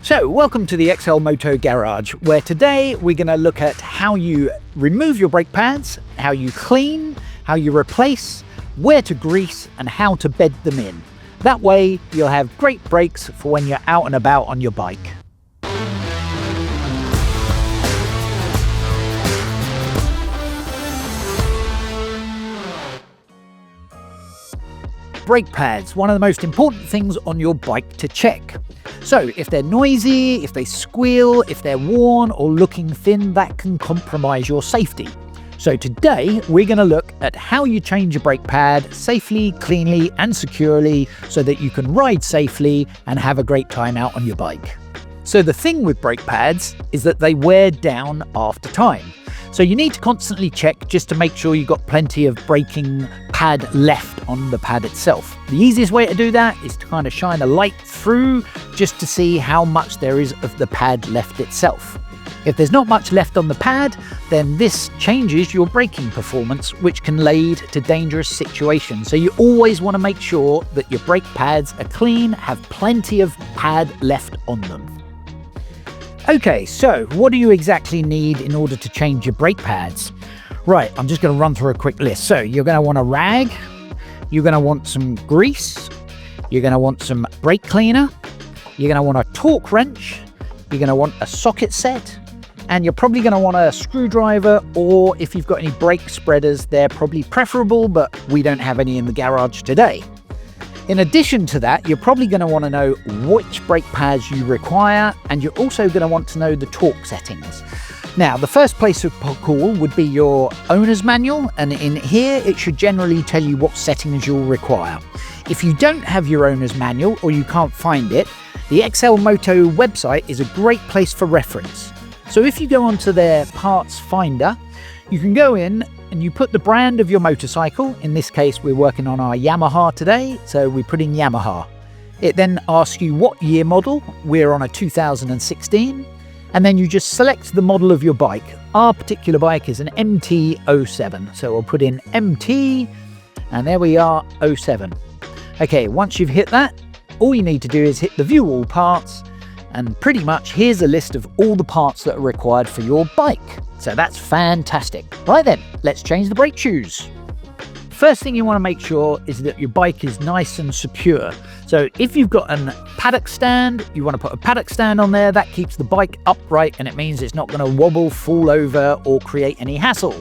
So, welcome to the XLMOTO garage, where today we're going to look at how you remove your brake pads, how you clean, how you replace, where to grease and how to bed them in. That way you'll have great brakes for when you're out and about on your bike. Brake pads, one of the most important things on your bike to check. So if they're noisy, if they squeal, if they're worn or looking thin, that can compromise your safety. So today we're going to look at how you change a brake pad safely, cleanly and securely so that you can ride safely and have a great time out on your bike. So the thing with brake pads is that they wear down after time. So you need to constantly check just to make sure you've got plenty of braking pad left on the pad itself. The easiest way to do that is to kind of shine a light through just to see how much there is of the pad left itself. If there's not much left on the pad, then this changes your braking performance, which can lead to dangerous situations. So you always want to make sure that your brake pads are clean, have plenty of pad left on them. Okay, so what do you exactly need in order to change your brake pads? Right, I'm just going to run through a quick list. So you're going to want a rag, you're going to want some grease, you're going to want some brake cleaner, you're going to want a torque wrench, you're going to want a socket set, and you're probably going to want a screwdriver, or if you've got any brake spreaders, they're probably preferable, but we don't have any in the garage today. In addition to that, you're probably going to want to know which brake pads you require, and you're also going to want to know the torque settings. Now, the first place of call would be your owner's manual, and in here it should generally tell you what settings you'll require. If you don't have your owner's manual or you can't find it, the XLMOTO website is a great place for reference. So if you go onto their parts finder, you can go in and you put the brand of your motorcycle. In this case, we're working on our Yamaha today, so we put in Yamaha. It then asks you what year model. We're on a 2016. And then you just select the model of your bike. Our particular bike is an MT-07. So we'll put in MT, and there we are, 07. Okay, once you've hit that, all you need to do is hit the view all parts, and pretty much here's a list of all the parts that are required for your bike. So that's fantastic. Right then, let's change the brake shoes. First thing you want to make sure is that your bike is nice and secure. So if you've got a paddock stand, you want to put a paddock stand on there. That keeps the bike upright and it means it's not going to wobble, fall over or create any hassle.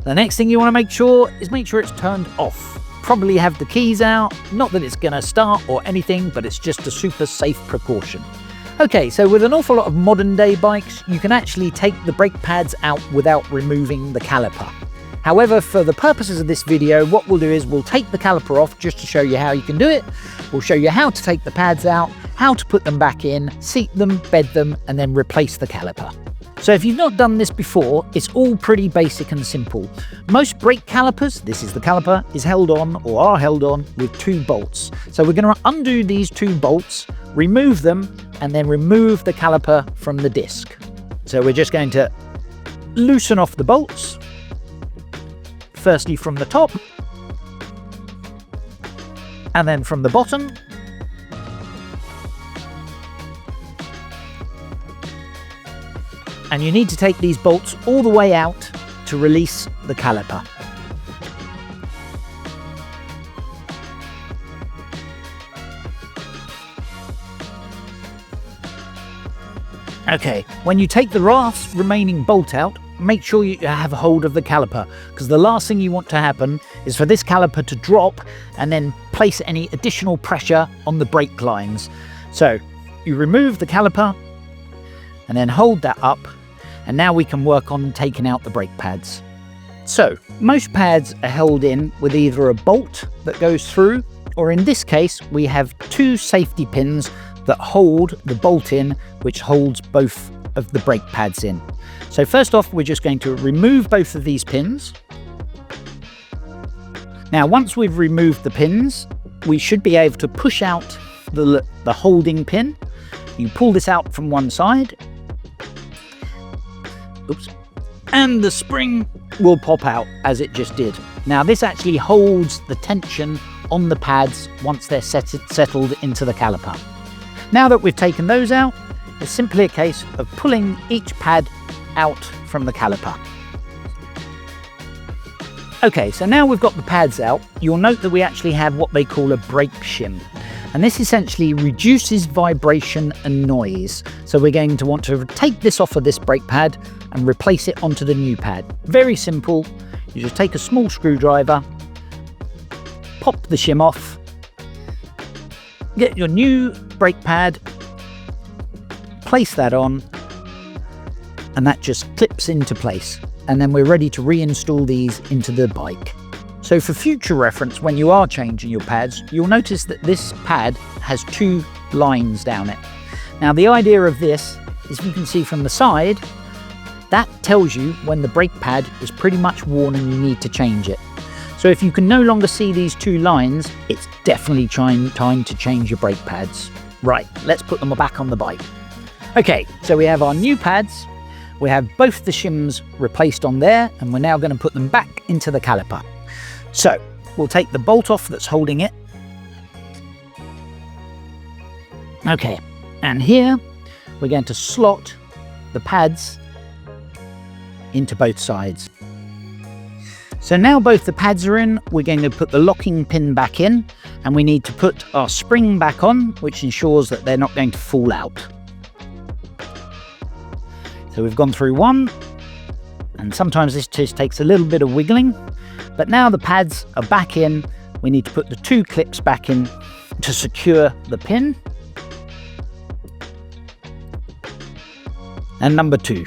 The next thing you want to make sure it's turned off. Probably have the keys out. Not that it's going to start or anything, but it's just a super safe precaution. Okay, so with an awful lot of modern day bikes, you can actually take the brake pads out without removing the caliper. However, for the purposes of this video, what we'll do is we'll take the caliper off just to show you how you can do it. We'll show you how to take the pads out, how to put them back in, seat them, bed them, and then replace the caliper. So if you've not done this before, it's all pretty basic and simple. Most brake calipers, this is the caliper, is held on or are held on with 2 bolts. So we're going to undo these 2 bolts, remove them, and then remove the caliper from the disc. So we're just going to loosen off the bolts. Firstly from the top, and then from the bottom. And you need to take these bolts all the way out to release the caliper. Okay, when you take the last remaining bolt out, make sure you have hold of the caliper, because the last thing you want to happen is for this caliper to drop and then place any additional pressure on the brake lines. So you remove the caliper and then hold that up, and now we can work on taking out the brake pads. So most pads are held in with either a bolt that goes through, or in this case we have 2 safety pins that hold the bolt in, which holds both of the brake pads in. So first off, we're just going to remove both of these pins. Now once we've removed the pins, we should be able to push out the holding pin. You pull this out from one side. Oops. And the spring will pop out as it just did. Now this actually holds the tension on the pads once they're settled into the caliper. Now that we've taken those out, is simply a case of pulling each pad out from the caliper. Okay, so now we've got the pads out, you'll note that we actually have what they call a brake shim. And this essentially reduces vibration and noise. So we're going to want to take this off of this brake pad and replace it onto the new pad. Very simple. You just take a small screwdriver, pop the shim off, get your new brake pad, place that on, and that just clips into place. And then we're ready to reinstall these into the bike. So for future reference, when you are changing your pads, you'll notice that this pad has 2 lines down it. Now the idea of this is, you can see from the side, that tells you when the brake pad is pretty much worn and you need to change it. So if you can no longer see these 2 lines, it's definitely time to change your brake pads. Right, let's put them back on the bike. Okay, so we have our new pads. We have both the shims replaced on there, and we're now going to put them back into the caliper. So we'll take the bolt off that's holding it. Okay, and here we're going to slot the pads into both sides. So now both the pads are in, we're going to put the locking pin back in, and we need to put our spring back on, which ensures that they're not going to fall out. So we've gone through one, and sometimes this just takes a little bit of wiggling, but now the pads are back in. We need to put the 2 clips back in to secure the pin. And number 2.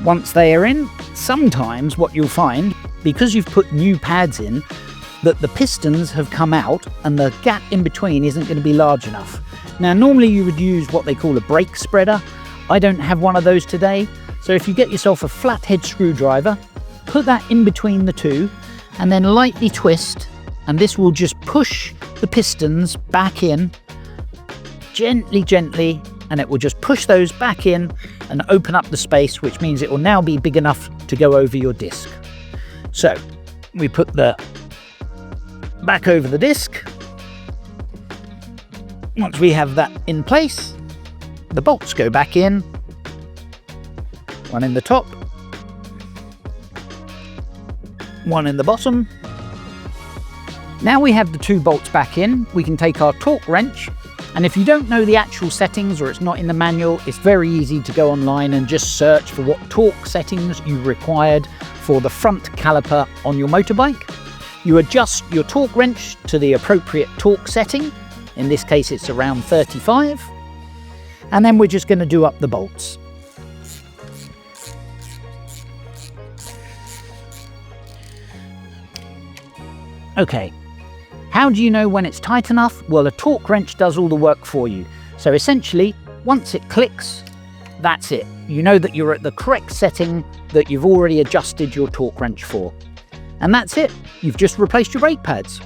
Once they are in, sometimes what you'll find, because you've put new pads in, that the pistons have come out and the gap in between isn't going to be large enough. Now normally you would use what they call a brake spreader. I don't have one of those today, so if you get yourself a flathead screwdriver, put that in between the 2 and then lightly twist, and this will just push the pistons back in gently, and it will just push those back in and open up the space, which means it will now be big enough to go over your disc. So we put the back over the disc. Once we have that in place, the bolts go back in, one in the top, one in the bottom. Now we have the 2 bolts back in, we can take our torque wrench, and if you don't know the actual settings or it's not in the manual, it's very easy to go online and just search for what torque settings you required for the front caliper on your motorbike. You adjust your torque wrench to the appropriate torque setting. In this case, it's around 35. And then we're just going to do up the bolts. Okay, how do you know when it's tight enough? Well, a torque wrench does all the work for you. So essentially, once it clicks, that's it. You know that you're at the correct setting that you've already adjusted your torque wrench for. And that's it. You've just replaced your brake pads.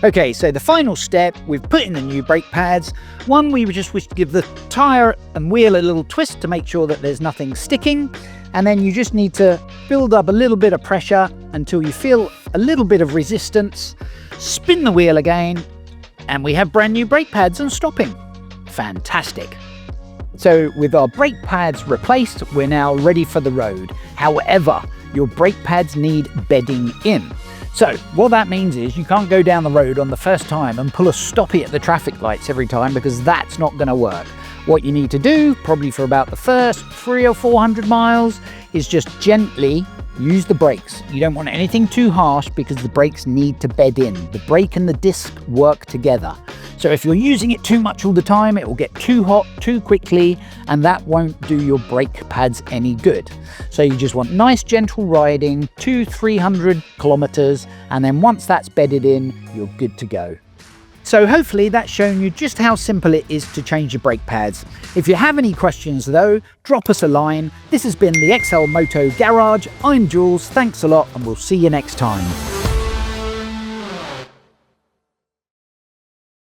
Okay, so the final step, we've put in the new brake pads. One, we just wish to give the tyre and wheel a little twist to make sure that there's nothing sticking. And then you just need to build up a little bit of pressure until you feel a little bit of resistance. Spin the wheel again, and we have brand new brake pads and stopping. Fantastic. So with our brake pads replaced, we're now ready for the road. However, your brake pads need bedding in. So what that means is you can't go down the road on the first time and pull a stoppie at the traffic lights every time, because that's not going to work. What you need to do, probably for about the first 300 or 400 miles, is just gently use the brakes. You don't want anything too harsh because the brakes need to bed in. The brake and the disc work together. So if you're using it too much all the time, it will get too hot too quickly, and that won't do your brake pads any good. So you just want nice gentle riding, 200-300 kilometers, and then once that's bedded in, you're good to go. So hopefully that's shown you just how simple it is to change your brake pads. If you have any questions though, drop us a line. This has been the XLMOTO Garage. I'm Jules, thanks a lot, and we'll see you next time.